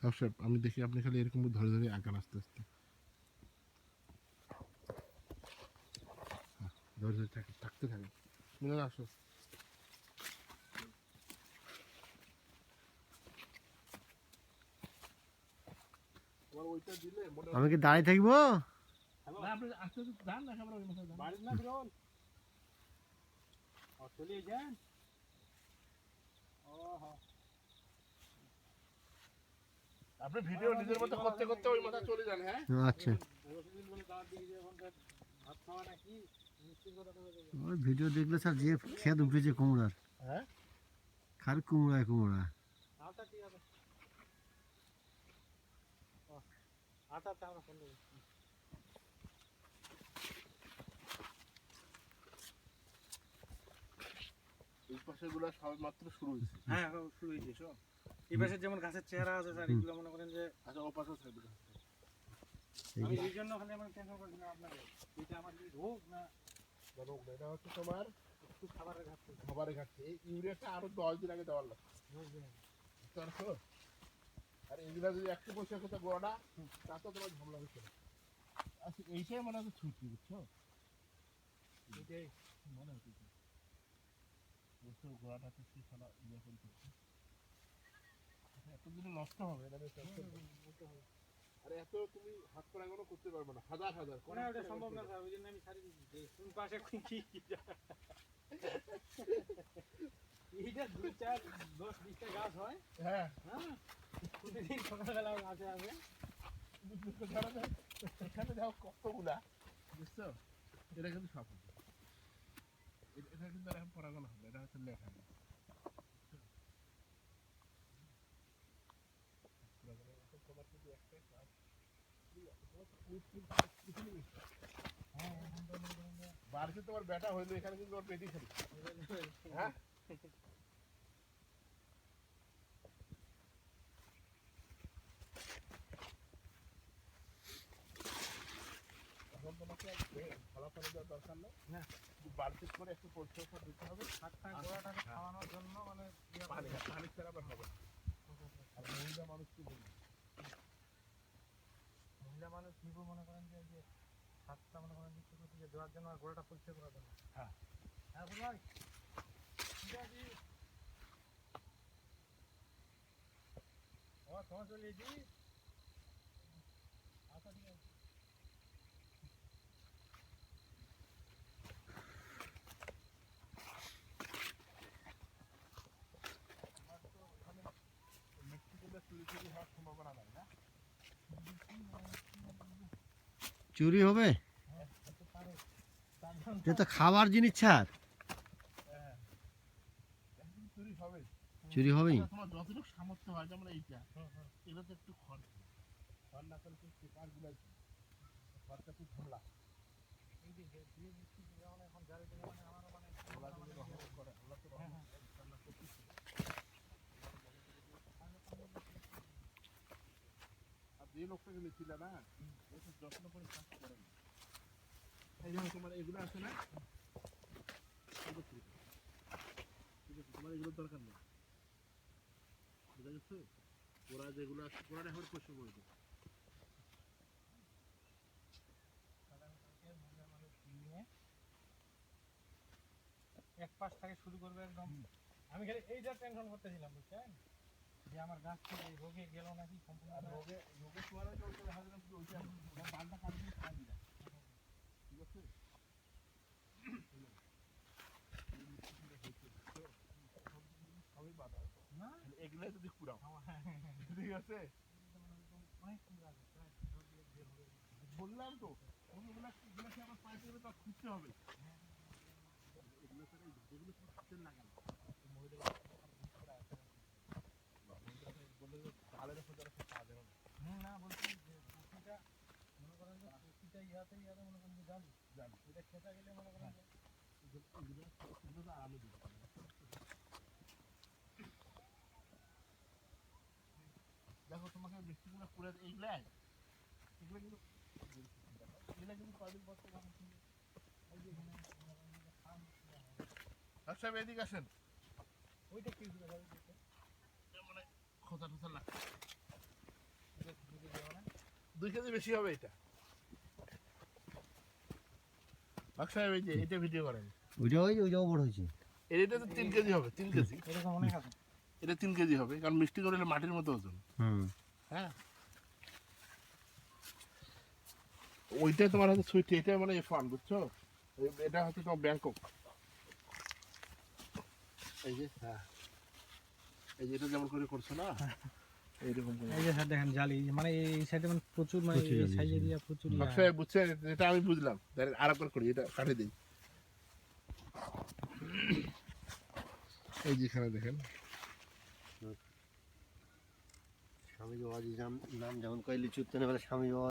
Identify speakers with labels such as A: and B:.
A: আচ্ছা আমি দেখি আপনি খালি এরকম ধরে ধরে আঁকান আস্তে আস্তে, ধরে ধরে থাকতে থাকেন। মিলন আসো।
B: আমি কি দাঁড়িয়ে থাকবো?
A: আপনি আস্তে আস্তে যান না, ক্যামেরা ওই মাথায় বাড়ি না বিরল চলে যান। আপনি ভিডিও নিজের মতো করতে করতে ওই মাথা চলে যান। হ্যাঁ
B: আচ্ছা, ওই ভিডিও দেখলে স্যার যে খেত উঠেছে কুমড়ার,
A: হ্যাঁ
B: খালি কুমড়ায় কুমড়া।
A: আচ্ছা ঠিক আছে। আচ্ছা আমরা ফোন দেবো। এই পাশের গুলা সবে মাত্র শুরু হয়েছে। হ্যাঁ শুরু হয়েছে সব। এই পাশে যেমন গাছের চেহারা আছে স্যার, এগুলো মনে করেন যে আচ্ছা ও পাশেও থাকবে। আমি এই জন্য খালি আমার টেনশন করছিলাম আপনাকে, এটা আমার কি রোগ না রোগ না, এটা হচ্ছে তোমার একটু খাবারের ঘাটতি। খাবারের ঘাটতি, এই ইউরিয়াটা আরো 10 দিন আগে দেওয়ার লাগবে, বুঝতে পারছো? আর এগুলা যদি একটু পয়সা কোথাও গোড়াটা তা তো তোমার ঝামেলা হচ্ছে না। আচ্ছা এইটাই মনে হচ্ছে ছুটি, বুঝছো? এটাই মনে হচ্ছে বুঝছো, গোড়াটা তো কি ফেলা ইয়ে করছে, এতদিনে নষ্ট হবে না। আর এত তুমি হাত পরাগানো করতে পারবে না, হাজার হাজার কোন ওটা সম্ভব না স্যার, ওই জন্য আমি ছাড়ি দিয়েছি। কোন পাশে কি এইটা 2 4 10 20টা গাছ হয়। হ্যাঁ হ্যাঁ, প্রতিদিন সকালবেলা গাছে আসে, এখানে যাও কতগুলা, বুঝছো? এটা কিন্তু সব হবে, এটা কিন্তু আর এখন পরাগানো হবে, এটা হচ্ছে লেখা তোমার কিন্তু একটাই কাজ, বাড়িতে তোমার বেটা হইলো, এখানে কিন্তু ওর পেটি খালি। হ্যাঁ এখন তোমাকে ফলাফল দেওয়ার দরকার নেই, বাড়তি করে একটু পরিচর্যা দিতে হবে। গোড়াটাকে খাওয়ানোর জন্য মানে পানি ছাড়া আবার হবে। আর মহিলা মানুষ কি বলবে, মহিলা মানুষ নিব মনে করেন যে সাতটা মনে করেন যে দেওয়ার জন্য আর গোড়াটা পরিষ্কার করার জন্য। হ্যাঁ হ্যাঁ ভাই ঠিক আছে। ও তোমার চলে এসেছি। আচ্ছা ঠিক আছে।
B: চুরি হবে? এটা তো খাবার জিনিস ছাড়, চুরি হবেই।
A: তোমার যতটুকু সামর্থ্য হয়, যেমন এইটা এগুলো তো একটু খড় না করলে পেপার গুলাই খড়টা খুব ঝামেলা। এই যে দিয়ে দিচ্ছি যেমন এখন যারা মানে আমারও মানে করে আল্লাহ তো রান্না করতেছে। আর যে লোকটাকে নিয়েছিল না, ও তো যত্ন করে কাজ করে না। এই যেমন তোমার এগুলো আছে না, ঠিক আছে, তোমার এগুলোর দরকার নেই, বুঝা গেছে? ওরা যেগুলো আছে ওরা এখন পয়সা করে দেবে। এক পাশ থেকে শুরু করবে একদম। আমি খালি এইটা টেনশন করতেছিলাম, বুঝছেন, যে আমার গাছ থেকে রোগে গেল নাকি সম্পূর্ণ। রোগে রোগে চুয়ারে চলতে দেখা যাবে শুধু ওইটা বালটা কাটবে খাই দিলা, ঠিক আছে? সবই বাধা না, এগুলো যদি কুড়াও, ঠিক আছে? অনেক কুড়া আছে, বললাম তো ওগুলো আবার পাইতে হবে, তা খুঁজতে হবে। এগুলো যেগুলো তোমার হাতের লাগানো বলে ভালো রেখে যারা পাওয়া যাবে না, বলছি যে কপিটা মনে করেন যে কপিটা ইয়াতে মনে করেন যে জানি এটা খেতে গেলে মনে করেন যে এগুলো তো আরামে দিতে পারে। দেখো তোমাকে বৃষ্টিগুলো করে এইগুলাই, এগুলো কিন্তু এগুলো কিন্তু কয়দিন পর তো এই যে এখানে আচ্ছা এদিকে আসেন, ওইটা কি মানে খোঁচা টোচা লাগছে।
C: 2 কেজি বেশি হবে এটা। বাক্সায় এই যে এটা ভিডিও করেন,
B: ওইটাও বড় হয়েছে।
C: এটা তো 3 কেজি হবে, 3 কেজি।
A: এরকম অনেক আছে।
C: এটা 3 কেজি হবে, কারণ মিষ্টি করলে মাটির মতো ওজন। হ্যাঁ, ওইটা তোমার হচ্ছে সুইট, এটা মানে F1 বুঝছো, এটা হচ্ছে তোমার ব্যাংকক। এই যে হ্যাঁ, এই যে এটা যেমন করে করছো না, এইরকম করে।
A: এই যে স্যার দেখেন জালি, মানে এই সাইডে মানে প্রচুর, মানে
B: প্রচুর
A: এই
B: জালি
A: সাইজে
B: আছে।
A: দিয়া প্রচুর
C: বাক্সায় বুঝছেন, এটা আমি বুঝলাম, আর একবার করি, এটা কাটে দিই। এই যেখানে দেখেন
B: স্বামী বাবাজি নাম যেমন কয় লিচুর তেনে বলে স্বামী বাবা